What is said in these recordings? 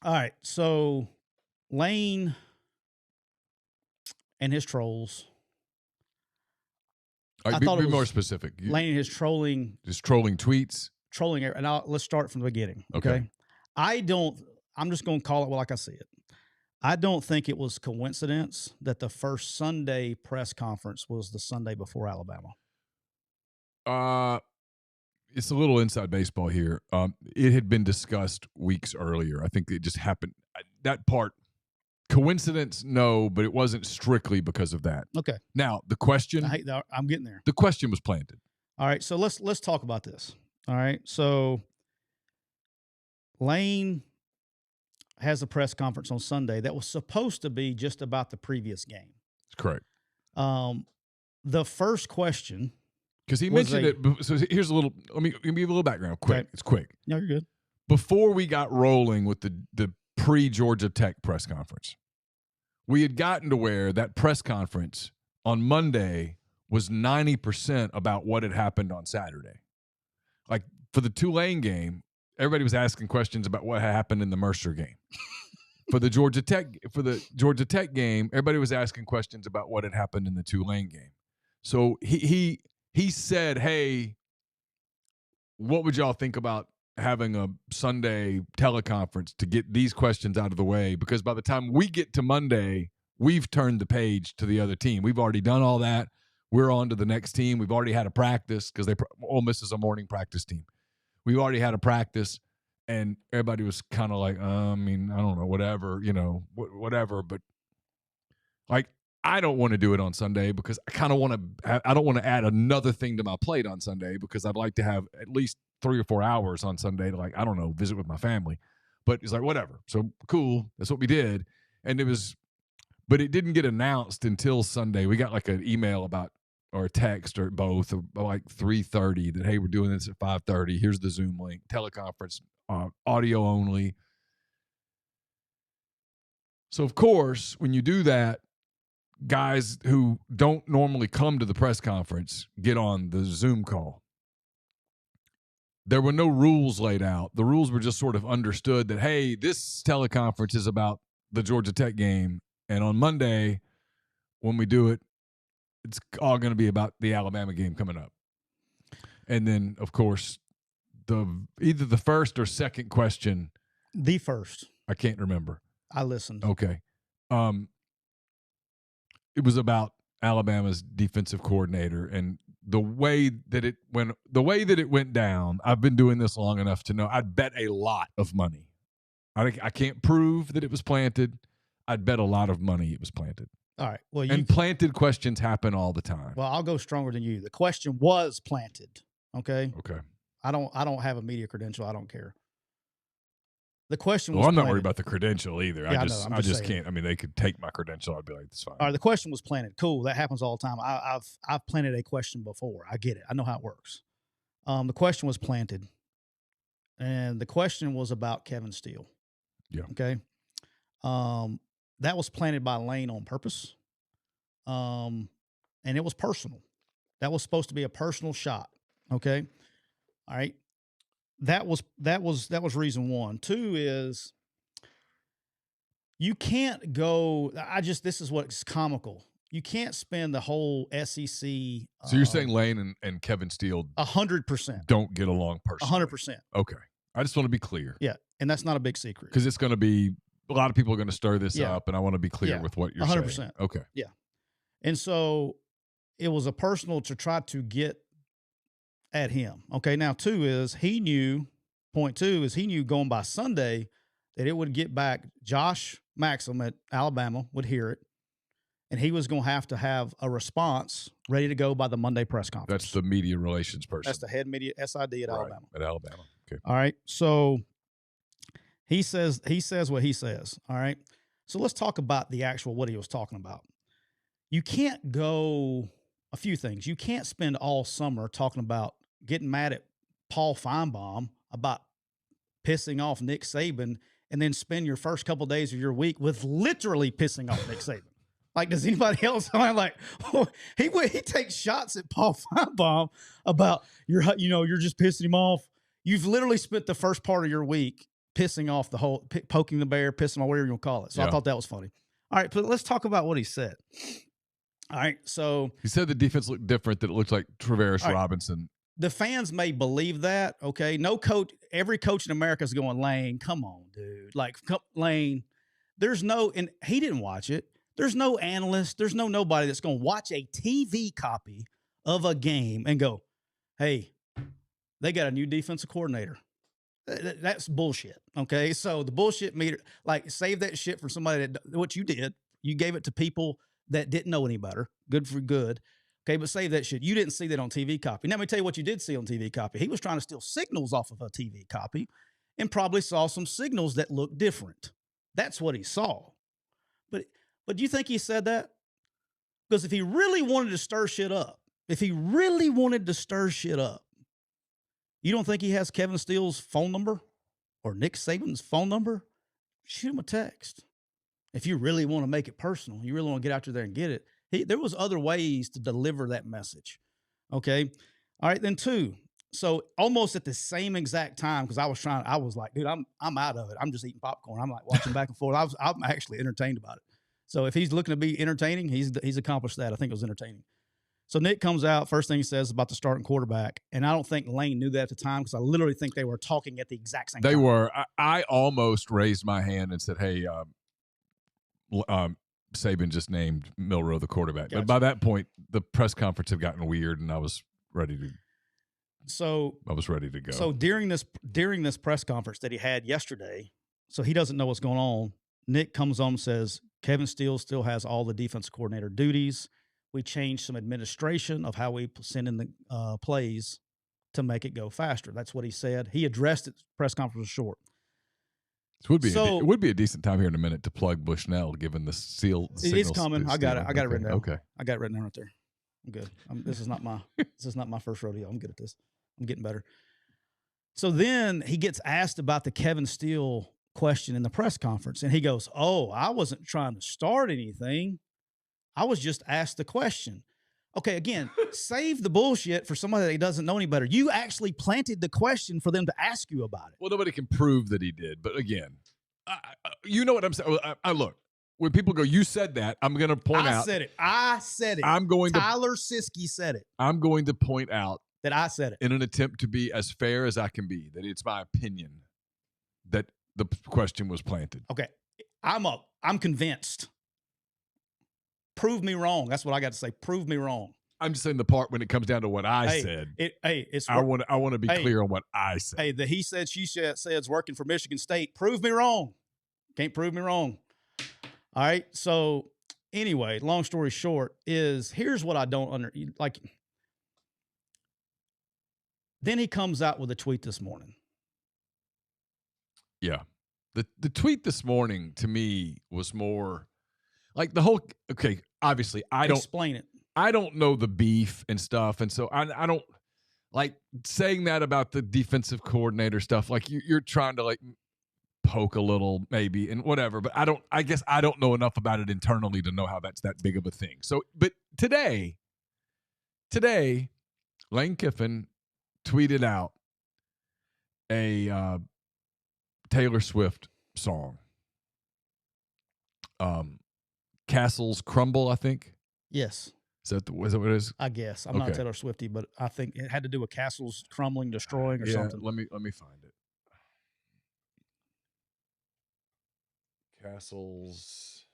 All right. So Lane and his trolls. All right, be more specific. Lane and his trolling. Just trolling tweets. Trolling. And let's start from the beginning. Okay. I'm just going to call it like I see it. I don't think it was coincidence that the first Sunday press conference was the Sunday before Alabama. It's a little inside baseball here. It had been discussed weeks earlier. I think it just happened. That part, coincidence, no, but it wasn't strictly because of that. Okay. Now the question. I'm getting there. The question was planted. All right, so let's talk about this. All right, so Lane has a press conference on Sunday that was supposed to be just about the previous game. That's correct. The first question, because he mentioned it. So here's a little. Let me give you a little background. Quick, okay. It's quick. No, you're good. Before we got rolling with the pre-Georgia Tech press conference, we had gotten to where that press conference on Monday was 90% about what had happened on Saturday. Like for the Tulane game, everybody was asking questions about what had happened in the Mercer game. For the Georgia Tech game, everybody was asking questions about what had happened in the Tulane game. So he said, "Hey, what would y'all think about having a Sunday teleconference to get these questions out of the way? Because by the time we get to Monday, we've turned the page to the other team. We've already done all that. We're on to the next team. We've already had a practice because Ole Miss is a morning practice team. We've already had a practice, and everybody was kind of like, I don't know, whatever, whatever. But like, I don't want to do it on Sunday because I kind of want to. I don't want to add another thing to my plate on Sunday because I'd like to have at least 3 or 4 hours on Sunday to, like, I don't know, visit with my family. But it's like, whatever. So cool. That's what we did, and but it didn't get announced until Sunday. We got like an email or a text or both like 3:30 that, hey, we're doing this at 5:30. Here's the Zoom link, teleconference, audio only. So of course, when you do that, guys who don't normally come to the press conference get on the Zoom call. There were no rules laid out. The rules were just sort of understood that, hey, this teleconference is about the Georgia Tech game. And on Monday, when we do it, it's all going to be about the Alabama game coming up. And then, of course, either the first or second question. The first. I can't remember. I listened. Okay. It was about Alabama's defensive coordinator and the way that it went down. I've been doing this long enough to know I'd bet a lot of money. I can't prove that it was planted. I'd bet a lot of money it was planted. All right. Well, planted questions happen all the time. Well, I'll go stronger than you. The question was planted. Okay. Okay. I don't have a media credential. I don't care. The question was. Well, I'm not planted. worried about the credential either. Yeah, I just can't. I mean, they could take my credential. I'd be like, it's fine. All right. The question was planted. Cool. That happens all the time. I've planted a question before. I get it. I know how it works. The question was planted, and the question was about Kevin Steele. Yeah. Okay. That was planted by Lane on purpose. And it was personal. That was supposed to be a personal shot. Okay. All right. That was reason one. Two is you can't go. This is what's comical. You can't spend the whole SEC. So you're saying Lane and Kevin Steele 100% don't get along personally? 100%. Okay. I just want to be clear. Yeah. And that's not a big secret. Because it's going to be, a lot of people are going to stir this up, and I want to be clear with what you're 100%. saying. Okay. Yeah. And so it was a personal to try to get at him. Okay. Now, point two is he knew going by Sunday that it would get back. Josh Maxim at Alabama would hear it, and he was going to have a response ready to go by the Monday press conference. That's the media relations person. That's the head media SID at Alabama. At Alabama. Okay. All right. So he says what he says. All right. So let's talk about the actual what he was talking about. You can't go a few things. You can't spend all summer talking about getting mad at Paul Feinbaum about pissing off Nick Saban and then spend your first couple of days of your week with literally pissing off Nick Saban. Like, does anybody else? I'm like, he takes shots at Paul Feinbaum about you're just pissing him off. You've literally spent the first part of your week pissing off the whole, poking the bear, pissing off, whatever you want to call it. So I thought that was funny. All right, but let's talk about what he said. All right, so he said the defense looked different, that it looked like Travaris Robinson. The fans may believe that, okay? No coach, every coach in America is going, Lane, come on, dude. Like, Lane, there's no, and he didn't watch it. There's no analyst, there's nobody that's going to watch a TV copy of a game and go, hey, they got a new defensive coordinator. That's bullshit, okay? So the bullshit meter, like, save that shit for somebody that, what you did, you gave it to people that didn't know any better. Good for good. Okay, but save that shit. You didn't see that on TV copy. Now, let me tell you what you did see on TV copy. He was trying to steal signals off of a TV copy and probably saw some signals that looked different. That's what he saw. But do you think he said that? Because if he really wanted to stir shit up, you don't think he has Kevin Steele's phone number or Nick Saban's phone number? Shoot him a text. If you really want to make it personal, you really want to get out there and get it. There was other ways to deliver that message. Okay. All right. Then 2. So almost at the same exact time, because I was like, dude, I'm out of it. I'm just eating popcorn. I'm like watching back and forth. I'm actually entertained about it. So if he's looking to be entertaining, he's accomplished that. I think it was entertaining. So Nick comes out, first thing he says about the starting quarterback. And I don't think Lane knew that at the time, because I literally think they were talking at the exact same time. They were. I almost raised my hand and said, hey, Saban just named Milroe the quarterback. Gotcha. But by that point, the press conference had gotten weird, and I was ready to go. So during this press conference that he had yesterday, so he doesn't know what's going on, Nick comes on and says, Kevin Steele still has all the defense coordinator duties. We changed some administration of how we send in the plays to make it go faster. That's what he said. He addressed it. Press conference was short. It would be a decent time here in a minute to plug Bushnell, given the seal. It's coming. I got it. I got it written down. Okay. I got it written down right there. I'm good. This is not my first rodeo. I'm good at this. I'm getting better. So then he gets asked about the Kevin Steele question in the press conference, and he goes, "Oh, I wasn't trying to start anything. I was just asked the question." Okay, again, save the bullshit for somebody that doesn't know any better. You actually planted the question for them to ask you about it. Well, nobody can prove that he did. But again, you know what I'm saying? Look, when people go, you said that, I'm going to point out. I said it. Tyler Siskey said it. I'm going to point out that I said it in an attempt to be as fair as I can be, that it's my opinion that the question was planted. Okay, I'm convinced. Prove me wrong. That's what I got to say. Prove me wrong. I'm just saying the part when it comes down to what I said. I want to be clear on what I said. Hey, the he said, she said working for Michigan State. Prove me wrong. Can't prove me wrong. All right. So anyway, long story short is here's what I don't like. Then he comes out with a tweet this morning. Yeah. The tweet this morning to me was more like the whole, okay, obviously Explain it. I don't know the beef and stuff. And so I don't like saying that about the defensive coordinator stuff. Like you're trying to like poke a little maybe and whatever, but I guess I don't know enough about it internally to know how that's that big of a thing. So, but today, Lane Kiffin tweeted out a Taylor Swift song. Castles Crumble, I think. Yes. Is that what it is? I guess. I'm not a Taylor Swiftie, but I think it had to do with castles crumbling, destroying, or something. Let me find it. Castles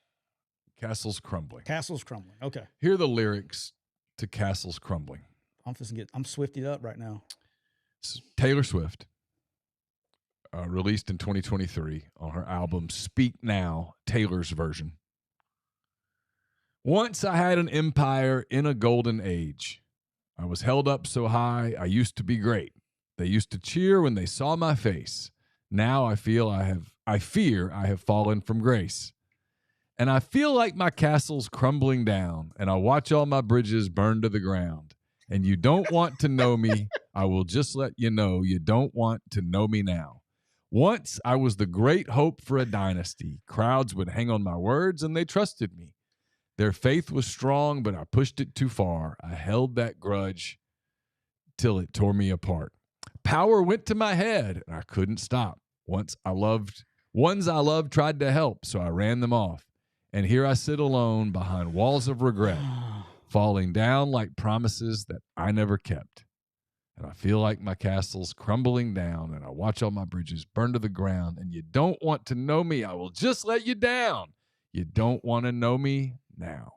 Crumbling. Castles Crumbling. Okay. Here are the lyrics to Castles Crumbling. I'm Swiftied up right now. It's Taylor Swift, released in 2023 on her album Speak Now, Taylor's version. Once I had an empire in a golden age. I was held up so high, I used to be great. They used to cheer when they saw my face. Now I fear I have fallen from grace. And I feel like my castle's crumbling down, and I watch all my bridges burn to the ground. And you don't want to know me, I will just let you know you don't want to know me now. Once I was the great hope for a dynasty. Crowds would hang on my words, and they trusted me. Their faith was strong, but I pushed it too far. I held that grudge till it tore me apart. Power went to my head, and I couldn't stop. Ones I loved tried to help, so I ran them off. And here I sit alone behind walls of regret, falling down like promises that I never kept. And I feel like my castle's crumbling down, and I watch all my bridges burn to the ground. And you don't want to know me, I will just let you down. You don't want to know me now.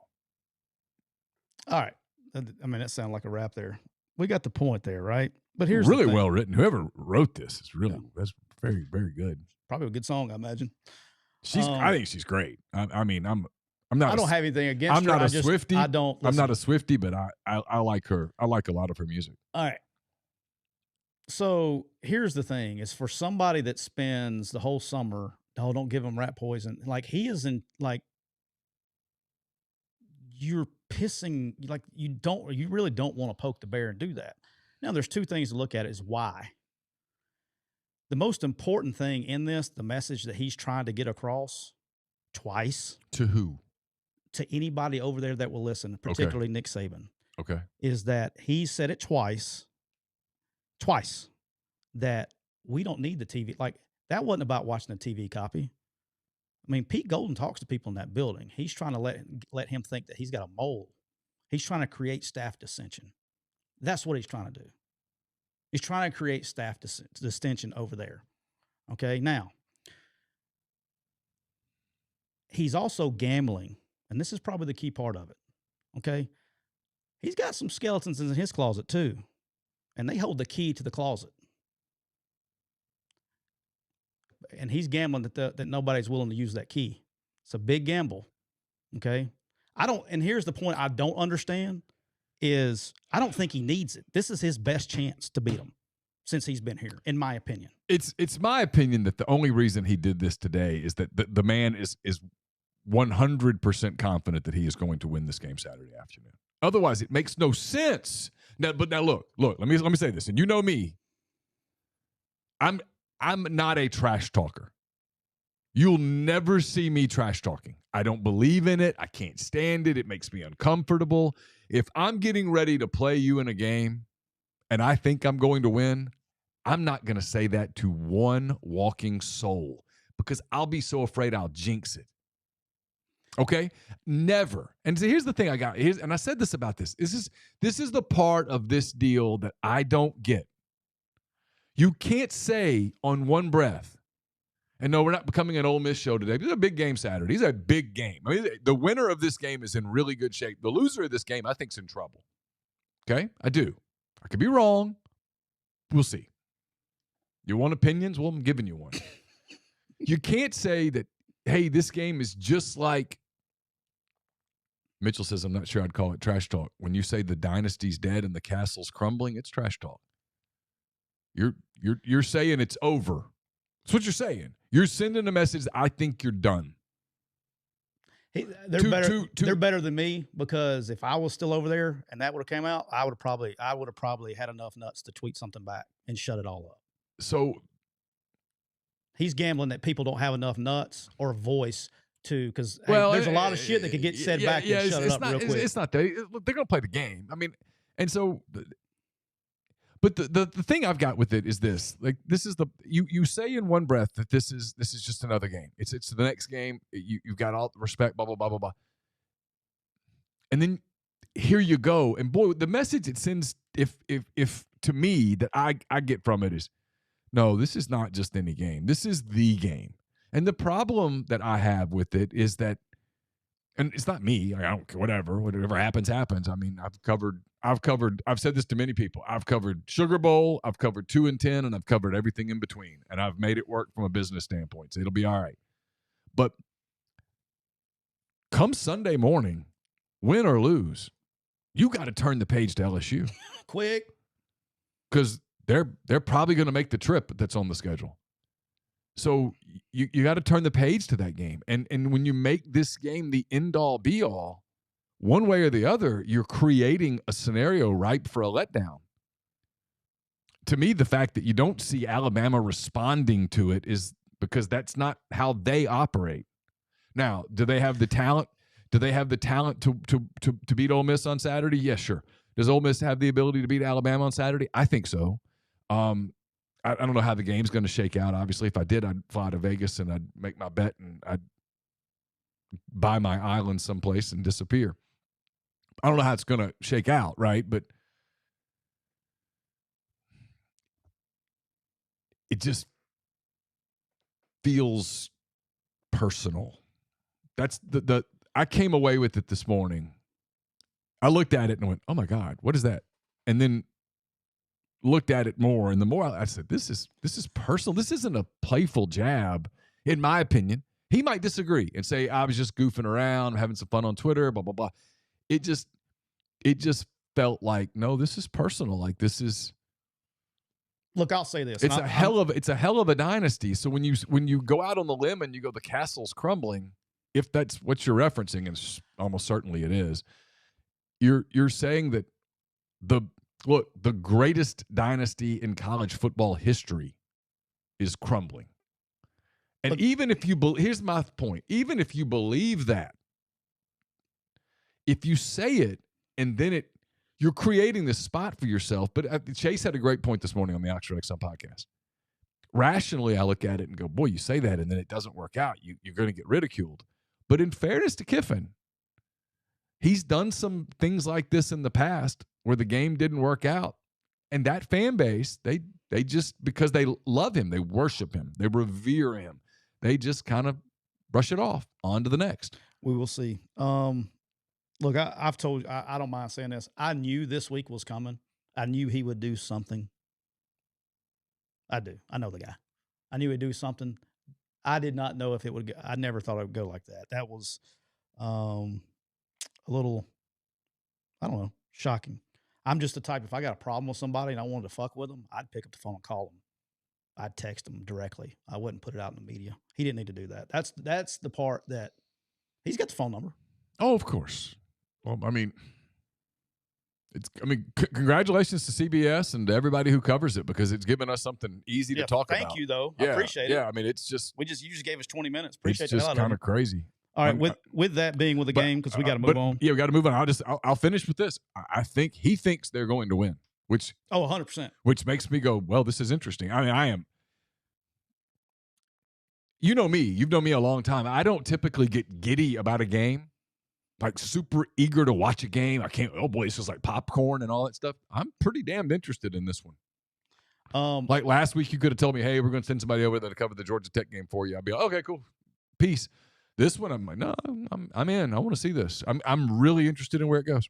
All right. I mean, that sounded like a rap there. We got the point there, right? But here's really the thing. well written. Whoever wrote this is really that's very, very good. Probably a good song, I imagine. I think she's great. I mean, I'm not. I don't have anything against I'm her. not a Swiftie. I don't. I'm not a Swiftie, but I like her. I like a lot of her music. All right. So here's the thing: is for somebody that spends the whole summer, oh, don't give him rat poison. Like he isn't like you're pissing. Like you really don't want to poke the bear and do that. Now, there's two things to look at: is why. The most important thing in this, the message that he's trying to get across twice. To who? To anybody over there that will listen, particularly Nick Saban. Okay. Is that he said it twice, that we don't need the TV. Like, that wasn't about watching the TV copy. I mean, Pete Golden talks to people in that building. He's trying to let him think that he's got a mole. He's trying to create staff dissension. That's what he's trying to do. He's trying to create staff dissension over there. Okay, now, he's also gambling, and this is probably the key part of it. Okay, he's got some skeletons in his closet too, and they hold the key to the closet. And he's gambling that nobody's willing to use that key. It's a big gamble. Okay, and here's the point I don't understand. Is I don't think he needs it. This is his best chance to beat him since he's been here, in my opinion. It's my opinion that the only reason he did this today is that the man is 100% confident that he is going to win this game Saturday afternoon. Otherwise, it makes no sense. Now look. Let me say this, and you know me. I'm not a trash talker. You'll never see me trash talking. I don't believe in it. I can't stand it. It makes me uncomfortable. If I'm getting ready to play you in a game and I think I'm going to win, I'm not going to say that to one walking soul because I'll be so afraid I'll jinx it. Okay? Never. And so here's the thing I got. And I said this about this. This is the part of this deal that I don't get. You can't say on one breath, and no, we're not becoming an Ole Miss show today. This is a big game Saturday. It's a big game. I mean, the winner of this game is in really good shape. The loser of this game, I think, is in trouble. Okay? I do. I could be wrong. We'll see. You want opinions? Well, I'm giving you one. You can't say that, hey, this game is just like Mitchell says, I'm not sure I'd call it trash talk. When you say the dynasty's dead and the castle's crumbling, it's trash talk. You're saying it's over. That's what you're saying. You're sending a message, I think you're done. They're better than me because if I was still over there and that would have came out, I would have probably had enough nuts to tweet something back and shut it all up. So he's gambling that people don't have enough nuts or voice to, because there's a lot of shit that could get said back and shut it up real quick. It's not that. They're going to play the game. I mean, and so, but the thing I've got with it is this: like, this is you say in one breath that this is just another game. It's the next game. You've got all the respect, blah blah blah blah blah, and then here you go. And boy, the message it sends, if to me that I get from it is, no, this is not just any game. This is the game. And the problem that I have with it is that, and it's not me. I don't care. Whatever happens, happens. I mean, I've said this to many people. I've covered Sugar Bowl, I've covered 2 and 10, and I've covered everything in between. And I've made it work from a business standpoint. So it'll be all right. But come Sunday morning, win or lose, you got to turn the page to LSU. Quick. Because they're probably going to make the trip that's on the schedule. So you got to turn the page to that game. And when you make this game the end-all, be-all, one way or the other, you're creating a scenario ripe for a letdown. To me, the fact that you don't see Alabama responding to it is because that's not how they operate. Now, do they have the talent? Do they have the talent to beat Ole Miss on Saturday? Yes, sure. Does Ole Miss have the ability to beat Alabama on Saturday? I think so. I don't know how the game's going to shake out. Obviously, if I did, I'd fly to Vegas and I'd make my bet and I'd buy my island someplace and disappear. I don't know how it's going to shake out, right? But it just feels personal. That's the I came away with it this morning. I looked at it and went, "Oh my God, what is that?" And then looked at it more, and the more I said, "This is personal. This isn't a playful jab." In my opinion, he might disagree and say, "I was just goofing around, having some fun on Twitter." Blah blah blah. It just felt like, no, this is personal. Like this is. Look, I'll say this: it's a hell of a dynasty. So when you go out on the limb and you go, the castle's crumbling, if that's what you're referencing, and almost certainly it is, you're saying that the greatest dynasty in college football history is crumbling. And even if you here's my point, even if you believe that, if you say it and then you're creating this spot for yourself. But Chase had a great point this morning on the Oxford XM podcast. Rationally, I look at it and go, boy, you say that and then it doesn't work out. You're going to get ridiculed. But in fairness to Kiffin, he's done some things like this in the past where the game didn't work out. And that fan base, they just, because they love him, they worship him, they revere him, they just kind of brush it off. On to the next. We will see. Look, I've told you, I don't mind saying this. I knew this week was coming. I knew he would do something. I do. I know the guy. I knew he'd do something. I did not know if it would go. I never thought it would go like that. That was a little, I don't know, shocking. I'm just the type, if I got a problem with somebody and I wanted to fuck with them, I'd pick up the phone and call them. I'd text them directly. I wouldn't put it out in the media. He didn't need to do that. That's the part that he's got the phone number. Oh, of course. Well, I mean, congratulations to CBS and to everybody who covers it, because it's given us something easy to talk about. Thank you, though. I appreciate it. Yeah, I mean, it's just you just gave us 20 minutes. Appreciate it. It's just kind of crazy. All right, with that being with the game, because we got to move on. Yeah, we got to move on. I'll finish with this. I think he thinks they're going to win, which 100%, which makes me go, well, this is interesting. I mean, I am. You know me. You've known me a long time. I don't typically get giddy about a game. Like super eager to watch a game. I can't, oh boy, it's just like popcorn and all that stuff. I'm pretty damn interested in this one. Like last week, you could have told me, hey, we're going to send somebody over there to cover the Georgia Tech game for you. I'd be like, okay, cool. Peace. This one, I'm like, no, I'm in. I want to see this. I'm really interested in where it goes.